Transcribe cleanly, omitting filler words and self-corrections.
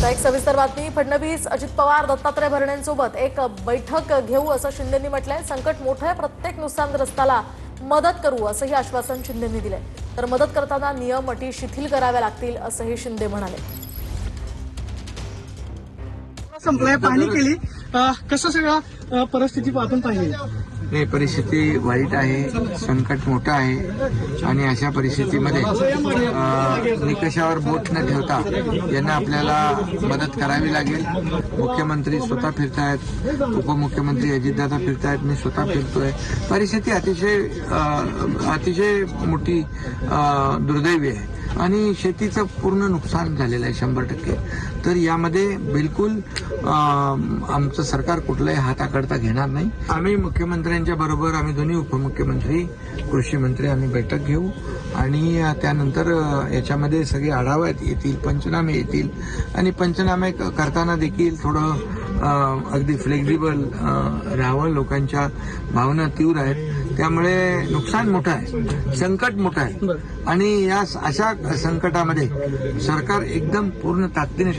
आता एक सविस्तर बातमी. फडणवीस, अजित पवार, दत्तात्रय भरणेंसोबत एक बैठक घेऊ असं शिंदेंनी म्हटलंय. संकट मोठं आहे, प्रत्येक नुकसानग्रस्ताला मदत करू असंही आश्वासन शिंदेंनी दिलंय. तर मदत करताना नियम अटी शिथिल कराव्या लागतील असंही शिंदे म्हणाले. संपलाय, पाणी केली, कसं सगळं परिस्थिती आपण पाहिली. नाही, परिस्थिती वाईट आहे, संकट मोठं आहे आणि अशा परिस्थितीमध्ये निकषावर बोट न ठेवता यांना आपल्याला मदत करावी लागेल. मुख्यमंत्री स्वतः फिरतायत, उपमुख्यमंत्री अजितदादा फिरतायत, मी स्वतः फिरतोय. परिस्थिती अतिशय मोठी दुर्दैवी आहे आणि शेतीचं पूर्ण नुकसान झालेलं आहे 100%. तर यामध्ये बिलकुल आमचं सरकार कुठलाही हाताकडता घेणार नाही. आम्ही मुख्यमंत्र्यांच्या बरोबर, आम्ही दोन्ही उपमुख्यमंत्री, कृषी मंत्री आम्ही बैठक घेऊ आणि त्यानंतर याच्यामध्ये सगळे आढावा येतील, पंचनामे येतील आणि पंचनामे करताना देखील थोडं अगदी फ्लेक्झिबल राहावं. लोकांच्या भावना तीव्र आहेत, त्यामुळे नुकसान मोठं आहे, संकट मोठं आहे आणि या अशा संकटामध्ये सरकार एकदम पूर्ण ताकदीने